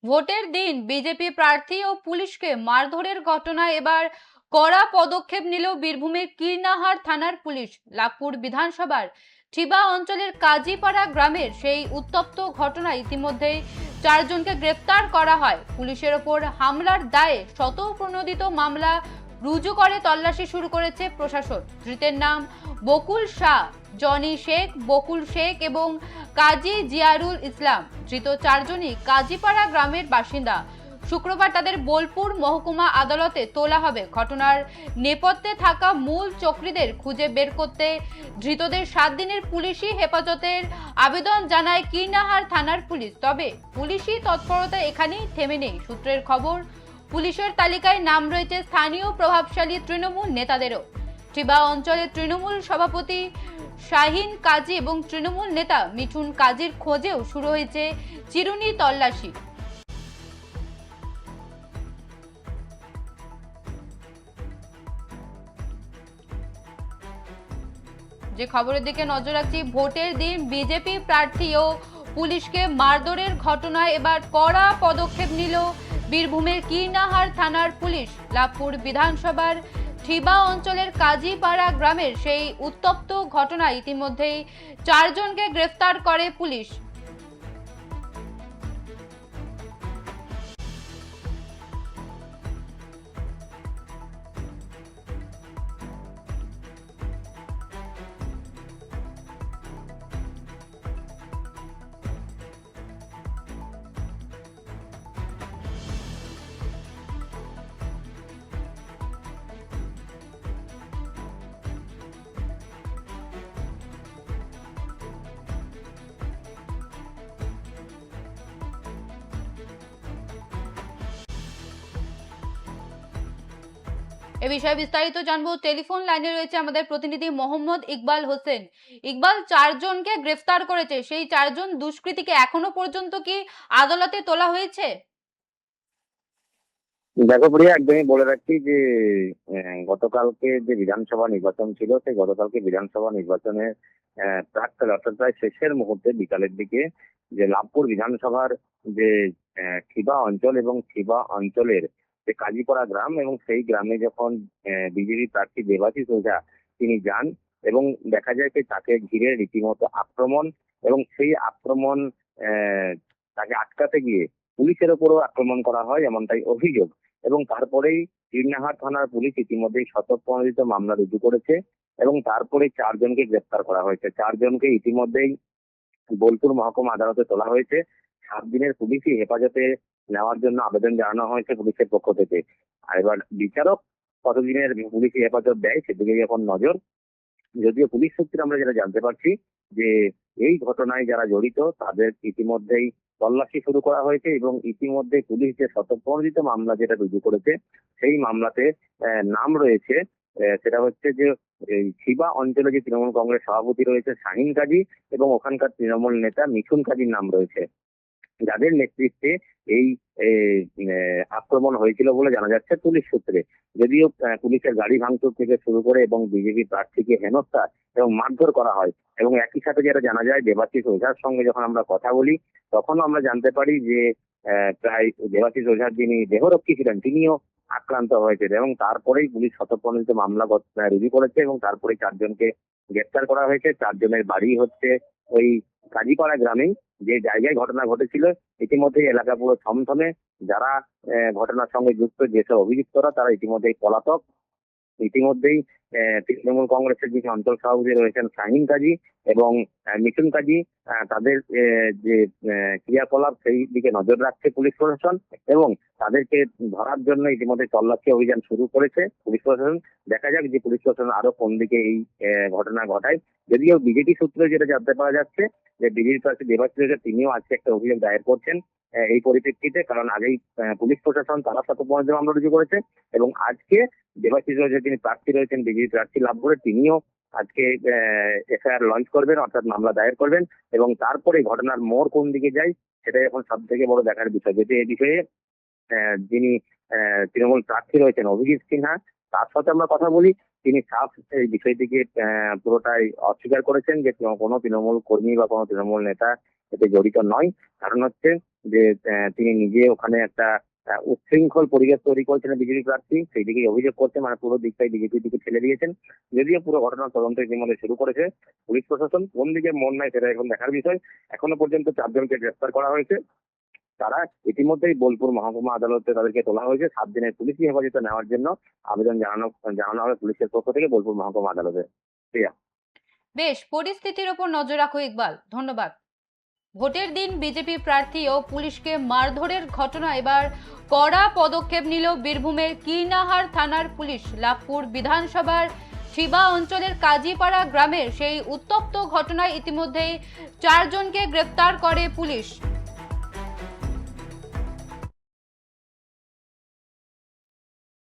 ভোটের দিন বিজেপি প্রার্থী ও পুলিশকে মারধরের ঘটনায় এবার কড়া পদক্ষেপ নিল বীরভূমের কীর্ণাহার থানার পুলিশ। লাভপুর বিধানসভার ঠিবা অঞ্চলের কাজীপাড়া গ্রামের সেই উত্তপ্ত ঘটনায় ইতিমধ্যেই 4 জনকে গ্রেফতার করা হয়। পুলিশের ওপর হামলার দায়ে শতপ্রণোদিত মামলা রুজু করে তল্লাশি শুরু করেছে প্রশাসন। ধৃতের নাম বকুল শাহ, জনি শেখ, বকুল শেখ এবং কাজী জিয়ারুল ইসলাম। ধৃত 4 জনই কাজীপাড়া গ্রামের বাসিন্দা। শুক্রবার তাদের বোলপুর মহকুমা আদালতে তোলা হবে। ঘটনার নেপথ্যে থাকা মূল চক্রীদের খুঁজে বের করতে ধৃতদের 7 দিনের পুলিশি হেফাজতের আবেদন জানায় কীর্ণাহার থানার পুলিশ। তবে পুলিশি তৎপরতা এখানেই থেমে নেই। সূত্রের খবর, পুলিশের তালিকায় নাম রয়েছে স্থানীয় প্রভাবশালী তৃণমূল নেতাদেরও। ঠিবা অঞ্চলের তৃণমূল সভাপতি শাহিন কাজী এবং তৃণমূল নেতা মিঠুন কাজীর খোঁজেও শুরু হয়েছে চিরুনি তল্লাশি। যে খবরের দিকে নজর রাখছি, ভোটের দিন বিজেপি প্রার্থী ও পুলিশকে মারধরের ঘটনায় এবার কড়া পদক্ষেপ নিল বীরভূমের কীর্ণাহার থানার পুলিশ। লাভপুর বিধানসভার ঠিবা অঞ্চলের কাজীপাড়া গ্রামের সেই উত্তপ্ত ঘটনায় ইতিমধ্যেই 4 জনকে গ্রেফতার করে পুলিশ। এ বিষয়ে বিস্তারিত জানবো। টেলিফোন লাইনে রয়েছে আমাদের প্রতিনিধি মোহাম্মদ ইকবাল হোসেন। ইকবাল, 4 জনকে গ্রেফতার করেছে, সেই 4 জন দুষ্কৃতীকে এখনো পর্যন্ত কি আদালতে তোলা হয়েছে? দেখো প্রিয়া, একদমই বলে রাখছি যে গতকালকে যে বিধানসভা নির্বাচন ছিল, সেই গতকালকে বিধানসভা নির্বাচনের প্রাককালে অর্থাৎ প্রায় শেষের মুহূর্তে বিকালের দিকে যে লাভপুর বিধানসভার যে ঠিবা অঞ্চল এবং ঠিবা অঞ্চলের যে কাজীপাড়া গ্রাম, এবং সেই গ্রামে যখন বিজেপি প্রার্থী দেবাশিস ওঝা তিনি যান, এবং দেখা যায় যে তাকে ঘিরে রীতিমতো আক্রমণ, এবং সেই আক্রমণ তাকে আটকাতে গিয়ে পুলিশের ওপরও আক্রমণ করা হয়, এমনটাই অভিযোগ। এবং তারপরেই কীর্ণাহার থানার পুলিশ ইতিমধ্যেই শতপ্রণোদিত মামলা রুজু করেছে, এবং তারপরে 4 জনকে গ্রেফতার করা হয়েছে। 4 জনকে ইতিমধ্যেই বোলপুর মহকুমা আদালতে তোলা হয়েছে। 7 দিনের পুলিশি হেফাজতে নেওয়ার জন্য আবেদন জানানো হয়েছে পুলিশের পক্ষ থেকে। আর এবার বিচারক কতদিনের পুলিশি হেফাজত দেয় সেদিকে এখন নজর। যদিও পুলিশ সূত্রে আমরা যেটা জানতে পারছি যে এই ঘটনায় যারা জড়িত তাদের ইতিমধ্যেই তল্লাশি শুরু করা হয়েছে, এবং ইতিমধ্যে পুলিশ যে শতপ্রণোদিত মামলা যেটা রুজু করেছে সেই মামলাতে নাম রয়েছে, সেটা হচ্ছে যে এই শিবা অঞ্চলে যে তৃণমূল কংগ্রেস সভাপতি রয়েছে শাহিন কাজী, এবং ওখানকার তৃণমূল নেতা মিঠুন কাজীর নাম রয়েছে, যাদের নেতৃত্বে এই আক্রমণ হয়েছিল বলে জানা যাচ্ছে পুলিশ সূত্রে। যদিও পুলিশের গাড়ি ভাঙচুর থেকে শুরু করে এবং বিজেপি প্রার্থীকে হেনস্থা এবং মারধর করা হয়, এবং একই সাথে যেটা জানা যায় দেবাশিস ওঝার সঙ্গে যখন আমরা কথা বলি তখনও আমরা জানতে পারি যে প্রায় দেবাশিস ওঝার যিনি দেহরক্ষী ছিলেন তিনিও আক্রান্ত হয়েছেন, এবং তারপরেই পুলিশ শতপ্রণোদিত মামলা রুজু করেছে, এবং তারপরে 4 জনকে গ্রেপ্তার করা হয়েছে। 4 জনের বাড়ি হচ্ছে ওই কাজীপাড়া গ্রামেই, যে জায়গায় ঘটনা ঘটেছিল। ইতিমধ্যেই এলাকা পুরো থমথমে। যারা ঘটনার সঙ্গে যুক্ত যেসব অভিযুক্তরা তারা ইতিমধ্যেই পলাতক। ইতিমধ্যেই তৃণমূল কংগ্রেসের যে অঞ্চল সভাপতি রয়েছেন শাহিন কাজী এবং মিঠুন কাজী, তাদের যে ক্রিয়াকলাপ সেই দিকে নজর রাখছে পুলিশ প্রশাসন, এবং তাদেরকে ধরার জন্য ইতিমধ্যে তল্লাশি অভিযান শুরু করেছে পুলিশ প্রশাসন। দেখা যাক যে পুলিশ প্রশাসন আরো কোন দিকে এই ঘটনা ঘটায়। যদিও বিজেপি সূত্রে যেটা জানতে পারা যাচ্ছে যে বিজেপি প্রার্থী দেবাশিস ওঝা তিনিও আজকে একটা অভিযোগ দায়ের করছেন এই পরিপ্রেক্ষিতে, কারণ আগেই পুলিশ প্রশাসন তারা শতপ্রণোদিত মামলা রুজু করেছে, এবং আজকে দেবাশিস ওঝা যিনি প্রার্থী রয়েছেন বিজেপি প্রার্থী লাভ করে তিনিও আজকে এফআইআর লঞ্চ করবেন, অর্থাৎ মামলা দায়ের করবেন, এবং তারপরে ঘটনার মোড় কোন দিকে যায় সেটাই এখন সব থেকে বড় দেখার বিষয়। যদি এই বিষয়ে যিনি তৃণমূল প্রার্থী রয়েছেন অভিজিৎ সিনহা, তার সাথে আমরা কথা বলি, তিনি সাফ এই বিষয়টিকে পুরোটাই অস্বীকার করেছেন যে কোনো তৃণমূল কর্মী বা কোনো তৃণমূল নেতা এতে জড়িত নয়। কারণ হচ্ছে যে তিনি নিজে ওখানে একটা উচ্ছৃঙ্খল পরিবেশ তৈরি করেছেন বিজেপি প্রার্থী, সেই দিকেই অভিযোগ করছেন, মানে পুরো দিকটাই বিজেপির দিকে ঠেলে দিয়েছেন। যদিও পুরো ঘটনার তদন্ত ইতিমধ্যে শুরু করেছে পুলিশ প্রশাসন, কোন দিকে মন নাই সেটা এখন দেখার বিষয়। এখনো পর্যন্ত 4 জনকে গ্রেফতার করা হয়েছে। তারা ইতিমধ্যেই বোলপুর মহকুমা আদালতে তাদেরকে তোলা হয়েছে 7 দিনের পুলিশি হেফাজতে নেওয়ার জন্য আবেদন জানানো হবে পুলিশের পক্ষ থেকে বোলপুর মহকুমা আদালতে। প্রিয়া। বেশ, পরিস্থিতির ওপর নজর রাখো ইকবাল, ধন্যবাদ। ভোটের দিন বিজেপি প্রার্থী ও পুলিশকে মারধরের ঘটনা এবার কড়া পদক্ষেপ নিল বীরভূমের কীর্ণাহার থানার পুলিশ। লাভপুর বিধানসভার শিবা অঞ্চলের কাজীপাড়া গ্রামের সেই উত্তপ্ত ঘটনায় ইতিমধ্যেই 4 জনকে গ্রেফতার করে পুলিশ।